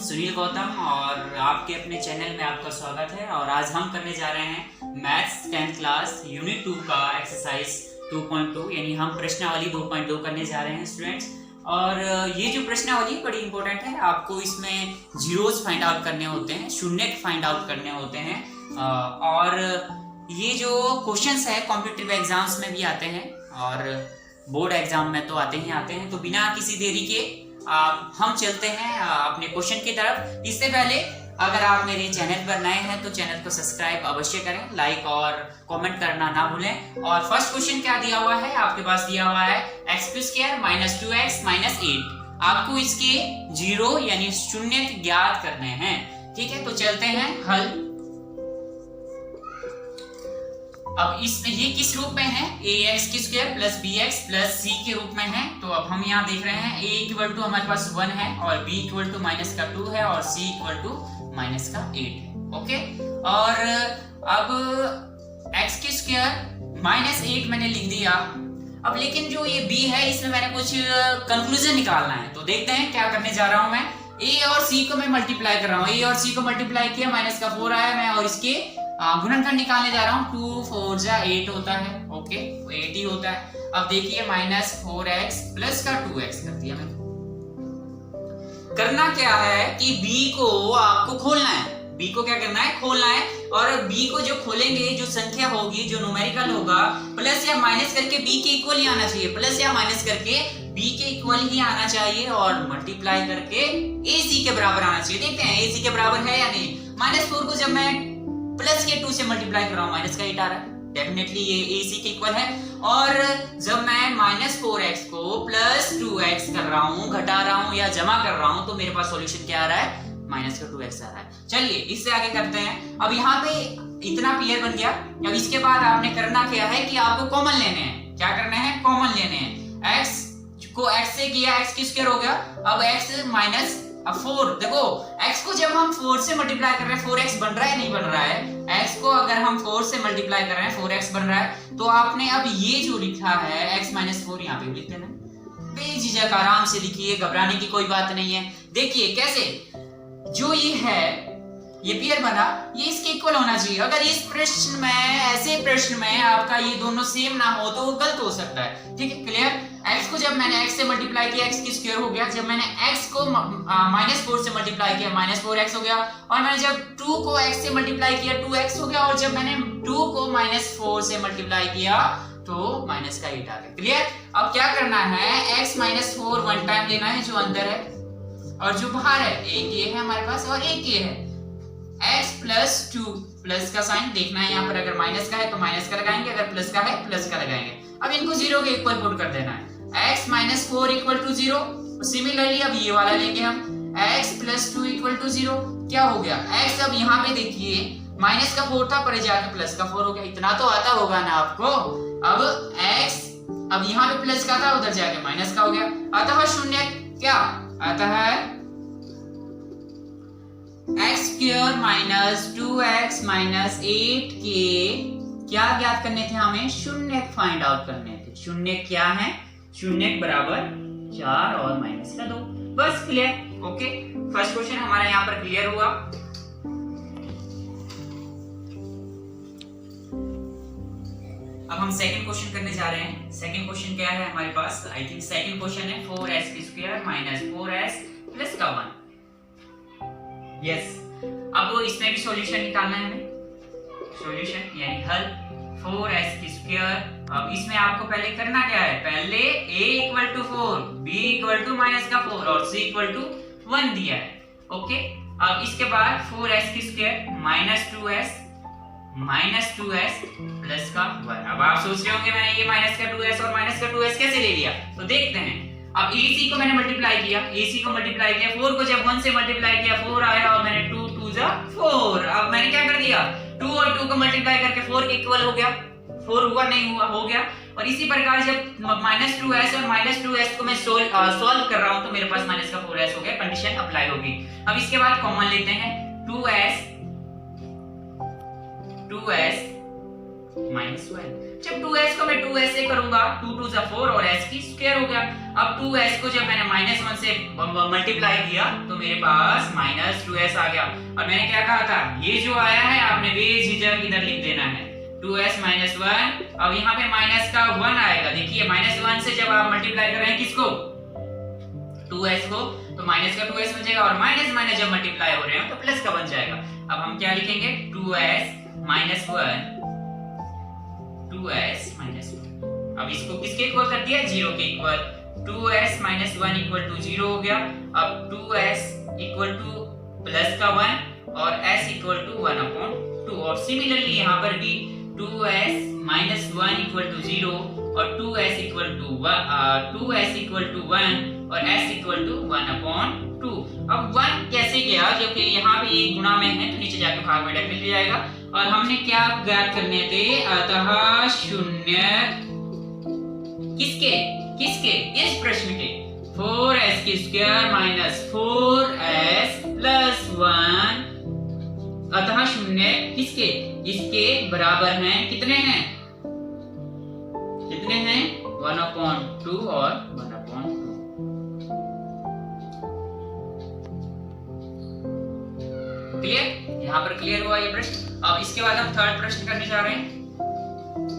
सुनील गौतम और आपके अपने चैनल में आपका स्वागत है। और आज हम करने जा रहे हैं मैथ्स 10th क्लास यूनिट 2 का एक्सरसाइज 2.2 यानी हम प्रश्नावली 2.2 करने जा रहे हैं स्टूडेंट्स। और ये जो प्रश्नावली बड़ी इंपॉर्टेंट है, आपको इसमें जीरोज फाइंड आउट करने होते हैं, शून्य फाइंड आउट करने होते हैं। और ये जो क्वेश्चंस है कॉम्पिटिटिव एग्जाम्स में भी आते हैं और बोर्ड एग्जाम में तो आते हैं। तो बिना किसी देरी के हम चलते हैं अपने क्वेश्चन की तरफ। इससे पहले अगर आप मेरे चैनल पर नए हैं तो चैनल को सब्सक्राइब अवश्य करें, लाइक और कमेंट करना ना भूलें। और फर्स्ट क्वेश्चन क्या दिया हुआ है आपके पास? दिया हुआ है x² - 2x - 8। आपको इसके जीरो यानी शून्य ज्ञात करने हैं। ठीक है, तो चलते हैं हल। अब इसमें ये किस रूप में है? ax² + bx + c के रूप में है। तो अब हम यहाँ देख रहे हैं a = हमारे पास 1 है और b = -2 है और c = -8 है। ओके, और अब x² -8 मैंने लिख दिया। अब लेकिन जो ये b है इसमें मैंने कुछ कंक्लूजन निकालना है। तो देखते हैं क्या करने जा रहा हूं मैं। a और c को मैं मल्टीप्लाई कर रहा हूँ। a और c को मल्टीप्लाई किया, -4 आया मैं, और इसके गुणनखंड निकालने जा रहा हूँ। 2 4 जा 8 होता है। ओके, 8 ही होता है। अब देखिए -4x + का 2x कर दिया मैंने। करना क्या है कि b को आपको खोलना है। b को क्या करना है? खोलना है। और b को जो खोलेंगे, जो संख्या होगी, जो न्यूमेरिकल होगा, प्लस या माइनस करके b के इक्वल ही आना चाहिए। प्लस या माइनस करके b के इक्वल ही आना चाहिए और मल्टीप्लाई करके ac के बराबर आना चाहिए। देखते हैं ac के बराबर है या नहीं। -4 को जब मैं प्लस के 2 से मल्टीप्लाई कर रहा हूँ, -8 आ रहा है। डेफिनेटली ये ac के इक्वल है। और जब मैं -4x को +2x कर रहा हूँ, घटा रहा हूँ या जमा कर रहा हूँ, तो मेरे पास सॉल्यूशन क्या आ रहा है? -2x आ रहा है। चलिए इससे आगे करते हैं। अब यहाँ पे इतना क्लियर बन गया। अब इसके बाद आपने करना क्या है कि आपको कॉमन लेने हैं। क्या करने हैं? कॉमन लेने हैं। x को x से किया, x² हो गया। अब x - 4, देखो x को जब हम 4 से मल्टीप्लाई कर रहे हैं, 4x बन रहा है नहीं बन रहा है? x को अगर हम 4 से मल्टीप्लाई कर रहे हैं, 4x बन रहा है। तो आपने अब ये जो लिखा है x - 4 यहाँ पे लिख देना। बेझिझक आराम से लिखिए, घबराने की कोई बात नहीं है। देखिए कैसे जो ये है, ये पेयर बना, ये इसके इक्वल होना चाहिए। अगर इस प्रश्न में, ऐसे प्रश्न में आपका ये दोनों सेम ना हो तो वो गलत हो सकता है। ठीक है, क्लियर? x को जब मैंने x से मल्टीप्लाई किया, x² हो गया। जब मैंने x को -4 से मल्टीप्लाई किया, -4x हो गया। और मैंने जब 2 को x से मल्टीप्लाई किया, 2x हो गया। और जब मैंने 2 को -4 से मल्टीप्लाई किया तो -8 आ गया। क्लियर? अब क्या करना है? x - 4 वन टाइम लेना है, जो अंदर है, और जो बाहर है एक ये है हमारे पास और एक ये है। x + 2 प्लस का साइन देखना है। यहाँ पर अगर माइनस का है तो माइनस का लगाएंगे, अगर प्लस का है प्लस का लगाएंगे। अब इनको 0 के इक्वल पुट कर देना है। x - 4 = 0। सिमिलरली अब ये वाला लेंगे हम, x + 2 = 0। क्या हो गया? x अब यहाँ पे देखिए -4 था, पर जाके +4 हो गया। इतना तो आता होगा ना आपको। अब x अब यहाँ पे प्लस का था, उधर जाके माइनस का हो गया। अतः शून्य क्या आता है? x² - 2x - 8 के क्या ज्ञात करने थे? हमें शून्य फाइंड आउट करने थे। शून्य क्या है? शून्य बराबर 4 और -2। बस क्लियर? ओके, फर्स्ट क्वेश्चन हमारा यहाँ पर क्लियर हुआ। अब हम सेकंड क्वेश्चन करने जा रहे हैं। सेकंड क्वेश्चन क्या है हमारे पास? आई थिंक सेकंड क्वेश्चन है 4x² - 4s + का 1। यस, अब इसमें भी सॉल्यूशन निकालना है हमें। सॉल्यूशन यानी हल 4x²। अब इसमें आपको पहले करना क्या है? पहले a = 4, b = -4 और c = 1 दिया है। ओके, अब इसके बाद 4x² - 2s प्लस का 1। अब आप सोच रहे होंगे मैंने ये -2s और -2s कैसे ले लिया? तो देखते हैं। अब ac को मैंने मल्टीप्लाई किया, ac को मल्टीप्लाई किया, 4 को जब 1 से मल्टीप्लाई किया 4 आया और मैंने 2 2 जा 4। अब मैंने क्या कर दिया? 2 और 2 को मल्टीप्लाई करके 4 के इक्वल हो गया। 4 हुआ नहीं हुआ? हो गया। और इसी प्रकार जब -2s और -2s को मैं सॉल्व कर रहा हूं तो मेरे पास -4s हो गया। कंडीशन अप्लाई होगी। अब इसके बाद कॉमन लेते हैं। 2s -1। जब 2s को मैं 2s से करूंगा 2 2 जा 4 और s की स्क्वायर हो गया। अब 2s को जब मैंने -1 से मल्टीप्लाई किया तो मेरे पास -2s आ गया। और मैंने क्या कहा था, ये जो आया है आपने बेझिझक इधर लिख देना है 2s -1। अब यहाँ पे माइनस का 1 आएगा। देखिए -1 से जब आप मल्टीप्लाई कर रहे हैं किसको, 2s को, तो माइनस का 2s बन जाएगा और माइनस माइनस जब मल्टीप्लाई हो रहे हैं तो प्लस का बन जाएगा। अब हम क्या लिखेंगे 2s -1 2s -1। अब इसको किसके इक्वल कर दिया, 0 के इक्वल। 2s -1 इक्वल टू 0 हो गया। अब 2s इक्वल टू प्लस का 1 और s इक्वल टू 1/2। और सिमिलरली यहाँ पर भी 2s -1 इक्वल टू 0 और 2s इक्वल टू 1 और s इक्वल टू 1/2। अब 1 कैसे गया, जो कि यहाँ पे एक गुणा में है तो नीचे जाके भाग में डायरेक्टली जाएगा। और हमने क्या ज्ञात करने थे, अतः शून्य किसके किसके, इस प्रश्न के 4s की स्क्वायर माइनस 4s प्लस 1, अतः शून्य किसके, इसके बराबर हैं। कितने हैं, कितने हैं 1/2 और 1/2। क्लियर, यहाँ पर क्लियर हुआ ये प्रश्न। अब इसके बाद हम थर्ड प्रश्न करने जा रहे हैं,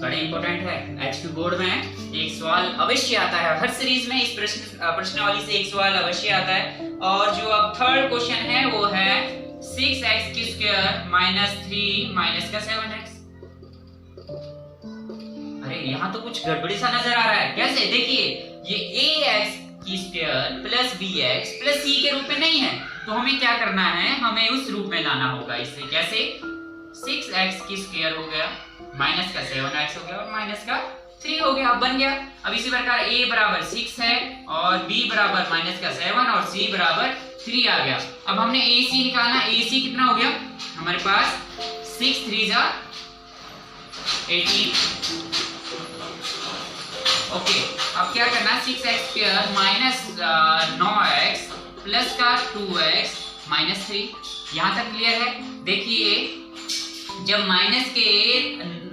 बड़े इंपॉर्टेंट है। एचक्यू बोर्ड में एक सवाल अवश्य आता है, हर सीरीज में इस प्रश्नावली से एक सवाल अवश्य आता है। और जो अब थर्ड क्वेश्चन है वो है 6x की स्क्वायर माइनस 3 माइनस का 7x। अरे यहाँ तो कुछ गड़बड़ी सा नजर आ रहा है। कैसे, देखिए ये ax की square plus bx plus c के रूप में नहीं है, तो हमें क्या करना है, हमें उस रूप में लाना होगा इसे। कैसे, 6x की स्क्वायर हो गया माइनस का 7x हो गया और माइनस का 3 हो गया, बन गया। अब इसी प्रकार a बराबर 6 है और b बराबर माइनस का 7 और c बराबर 3 आ गया। अब हमने ac निकालना, ac कितना हो गया हमारे पास 6 3 जा 18। ओके, अब क्या करना, 6x square minus 9x plus का 2x माइनस 3। यहाँ तक क्लियर है। देखिए जब माइनस के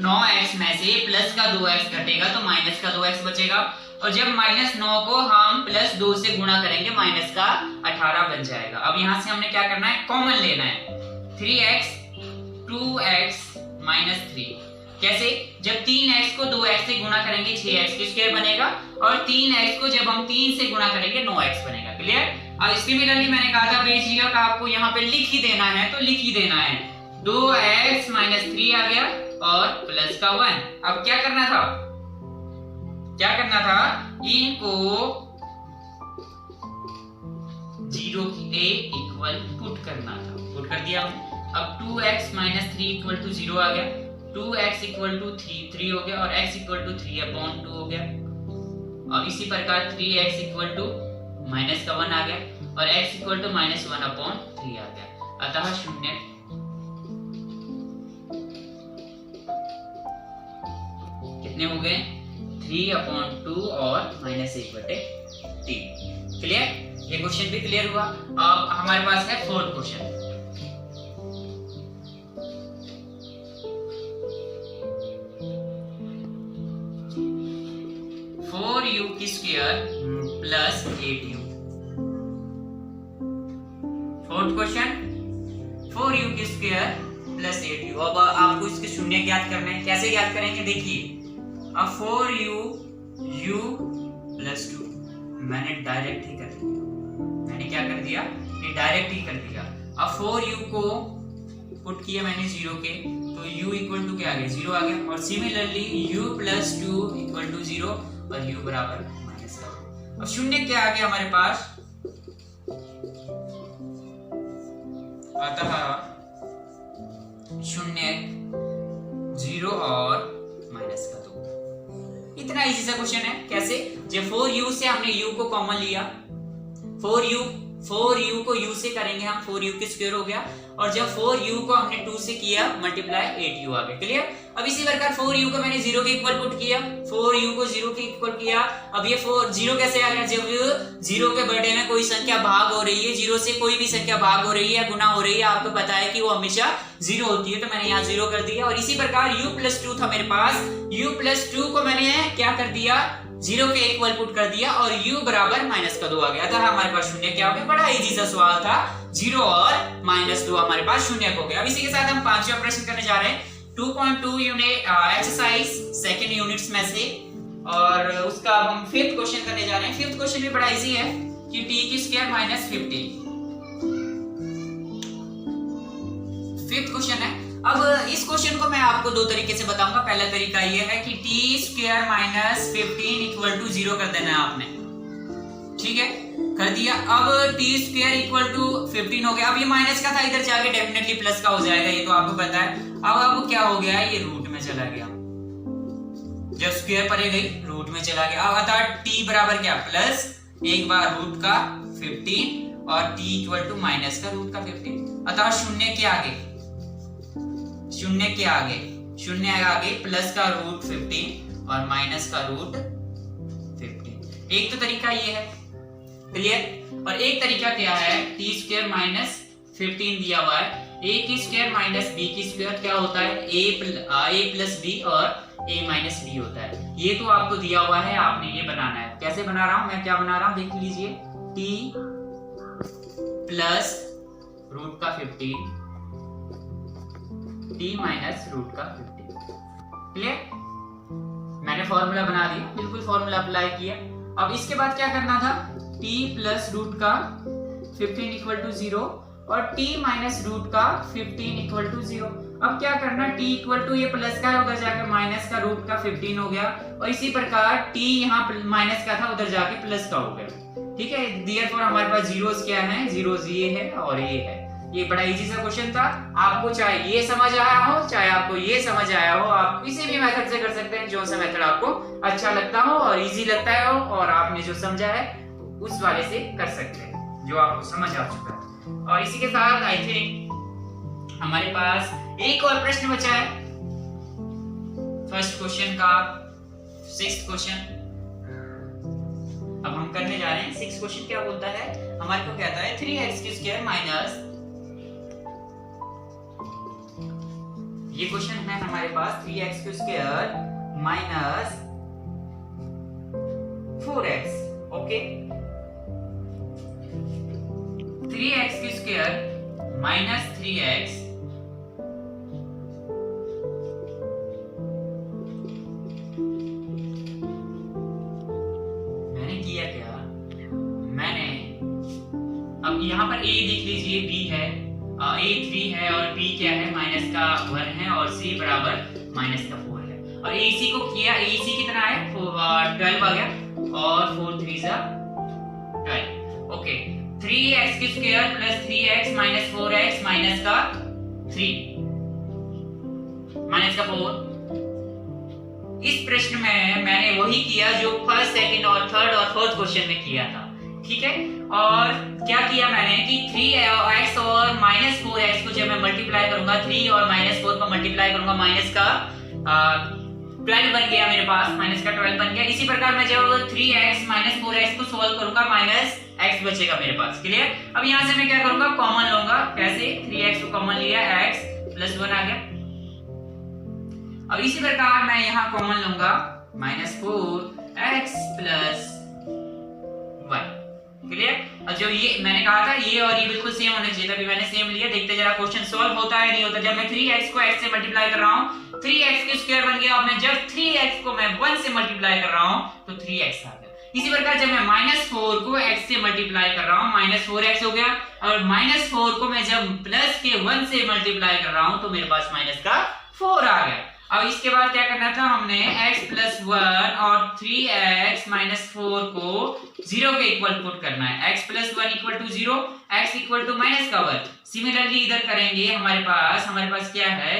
9x में से प्लस का 2x घटेगा तो माइनस का 2x बचेगा, और जब माइनस 9 को हम प्लस 2 से गुणा करेंगे माइनस का 18 बन जाएगा। अब यहाँ से हमने क्या करना है, कॉमन लेना है 3x 2x माइनस 3। कैसे, जब 3x को 2x से गुणा करेंगे 6x की स्क्वायर बनेगा और 3x को जब हम 3 से गुणा करेंगे 9x बनेगा। क्लियर। अब सिमिलरली मैंने कहा था बेझिझक आपको यहाँ पे लिख ही देना है, तो लिख ही देना है 2x माइनस 3 आ गया और प्लस का 1। अब क्या करना था, क्या करना था, इनको 0 के इक्वल पुट करना था, पुट कर दिया हमने। अब 2x माइनस 3 इक्वल टू 0 आ गया, 2x इक्वल टू 3 हो गया और x इक्वल टू 3/2 हो गया। और इसी प्रकार 3x इक्वल टू माइनस का 1 आ गया और x इक्वल टू माइनस 1/3 आ गया। अतः शून्य कितने हो गए 3/2 और माइनस 1/3। क्लियर, ये क्वेश्चन भी क्लियर हुआ। अब हमारे पास है फोर्थ क्वेश्चन। u की square plus 8u। Fourth question 4u की स्क्वायर प्लस 8u। अब आपको इसके शून्य ज्ञात करने हैं। कैसे ज्ञात करेंगे, देखिए अब 4u u प्लस 2 मैंने डायरेक्ट ही कर दिया। मैंने क्या कर दिया, ये डायरेक्ट ही कर दिया। अब 4u को पुट किया मैंने 0 के, तो u इक्वल टू क्या आ गया 0 आ गया। और similarly u plus 2 equal to 0 और u बराबर माइनस का। अब शून्य क्या आ गया हमारे पास, अतः शून्य 0 और माइनस का 2। इतना इजी सा क्वेश्चन है। कैसे, जब 4u से हमने u को कॉमन लिया, 4u 4u को u से करेंगे हम, 4u के स्क्वायर हो गया, और जब 4u को हमने 2 से किया मल्टीप्लाई 8u आ गया। क्लियर। अब इसी प्रकार 4u को मैंने 0 के इक्वल पुट किया, 4u को 0 के इक्वल किया। अब ये 0 कैसे आ गया, जब 0 के बड़े में कोई संख्या भाग हो रही है, 0 से कोई भी संख्या भाग हो रही है, गुना हो रही है, आपको पता है कि वो हमेशा 0 होती है, तो मैंने यहाँ 0 कर दिया। और इसी प्रकार u+2 था मेरे पास, u+2 को मैंने क्या कर दिया, 0 के इक्वल पुट कर दिया, और u बराबर -2 आ गया। अतः हमारे पास शून्य क्या हो गया, बड़ा इजी सा सवाल था, 0 और -2 हमारे पास शून्य हो गया। अब इसी के साथ हम पांचवा प्रश्न करने जा रहे हैं 2.2 यूनिट एक्सरसाइज सेकंड यूनिट्स में से, और उसका हम फिफ्थ क्वेश्चन करने जा रहे हैं। फिफ्थ क्वेश्चन भी बड़ा इजी है कि t² -15, फिफ्थ क्वेश्चन है। अब इस क्वेश्चन को मैं आपको दो तरीके से बताऊंगा। पहला तरीका ये है कि t² -15 = 0 कर देना है आपने, ठीक है, कर दिया। अब t² = 15 हो गया। अब ये माइनस का था, इधर जाके डेफिनेटली प्लस का हो जाएगा, ये तो आपको पता है। अब क्या हो गया, ये रूट में चला गया, जब स्क्वायर परे गई रूट में चला गया। अब अतः t बराबर क्या, प्लस एक बार रूट का 15 और t = माइनस का रूट का 15। अतः शून्य के आगे, शून्य के आगे, शून्य आगे प्लस का रूट 15 और माइनस का रूट 15। एक तो तरीका ये है, क्लियर। और एक तरीका क्या है, t² -15 दिया हुआ है, a² - b² क्या होता है, a + b और a - b होता है। ये तो आपको दिया हुआ है, आपने ये बनाना है। कैसे बना रहा हूं मैं, क्या बना रहा हूं देख लीजिए, t प्लस रूट का 15, t माइनस रूट का 15। क्लियर, मैंने फॉर्मूला बना दिया, बिल्कुल फॉर्मूला अप्लाई किया। अब इसके बाद क्या करना था, t प्लस रूट का 15 = 0 और t माइनस रूट का 15 = 0। अब क्या करना, t = ये प्लस का है, उधर जाकर माइनस का रूट का 15 हो गया, और इसी प्रकार t यहाँ माइनस का था, उधर जाके प्लस का हो गया। ठीक है, देयरफॉर हमारे पास जीरोस क्या है, जीरोस ये है और ये है। ये बड़ा इजी सा क्वेश्चन था। आपको चाहे ये समझ आया हो, चाहे आपको ये समझ आया हो, आप किसी भी मेथड से कर सकते हैं, जो सा मेथड आपको अच्छा लगता हो और इजी लगता है हो, और आपने जो समझा है उस वाले से कर सकते हैं जो आपको समझ आ चुका है। और इसी के साथ आई थिंक हमारे पास एक और प्रश्न बचा है, फर्स्ट क्वेश्चन का, सिक्स्थ क्वेश्चन अब हम करने जा रहे हैं। सिक्स्थ क्वेश्चन क्या बोलता है, हमारे को कहता है 3x² माइनस, ये क्वेश्चन है हमारे पास 3x² minus 4x। Okay, 3x² minus 3x मैंने किया क्या, मैंने अब यहाँ पर a देख लीजिए, b है, a 3 है और b क्या है, माइनस का 1 है, और c बराबर माइनस का 4 है। और ac को किया, ac कितना है 12 आ गया, और 4 3 जा 12। Okay, 3x² plus 3x minus 4x minus का 3 माइनस का 4। इस प्रश्न में मैंने वही किया जो फर्स्ट, सेकंड और थर्ड और फोर्थ क्वेश्चन में किया था, ठीक है। और क्या किया मैंने कि 3x और माइनस 4x को जब मैं मल्टीप्लाई करूंगा, 3 और माइनस 4 को मल्टीप्लाई करूंगा, माइनस का 12 बन गया मेरे पास, माइनस का 12 बन गया। इसी प्रकार मैं जब 3x माइनस 4x को सॉल्व करूंगा, माइनस x बचेगा मेरे पास। क्लियर। अब यहां से मैं क्या करूंगा, कॉमन लूंगा। कैसे, 3x को कॉमन लिया, x प्लस 1 आ गया। अब इसी प्रकार मैं यहां कॉमन लूंगा, माइनस 4x प्लस 1। क्लियर। और जो ये मैंने कहा था, ये और ये बिल्कुल सेम होना चाहिए था, अभी मैंने सेम लिया। देखते जरा क्वेश्चन सॉल्व होता है नहीं होता। जब मैं 3x को x से मल्टीप्लाई कर रहा हूं, 3x² बन गया। और मैं जब 3x को मैं 1 से मल्टीप्लाई कर रहा हूं तो 3x आ गया। इसी प्रकार जब मैं -4 को x से मल्टीप्लाई कर रहा हूं, -4x हो गया। और -4 को मैं जब प्लस के 1 से मल्टीप्लाई कर रहा हूं तो मेरे पास माइनस का 4 आ गया। अब इसके बाद क्या करना था, हमने x प्लस 1 और 3x माइनस 4 को 0 के इक्वल पुट करना है। x plus 1 equal to 0, x equal to minus का 1। सिमिलरली इधर करेंगे, हमारे पास क्या है,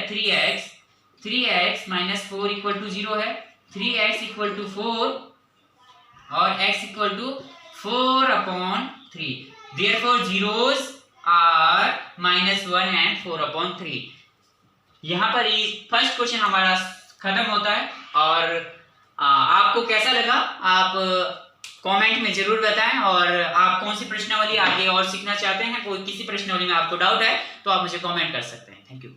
3x माइनस 4 इक्वल टू 0 है, 3x इक्वल टू 4 और x equal to 4/3। Therefore zeros are -1 and 4/3। यहाँ पर ही फर्स्ट क्वेश्चन हमारा खत्म होता है। और आपको कैसा लगा आप कमेंट में जरूर बताएं, और आप कौन सी प्रश्नावली आगे और सीखना चाहते हैं, कोई किसी प्रश्नावली में आपको डाउट है तो आप मुझे कमेंट कर सकते हैं। Thank you.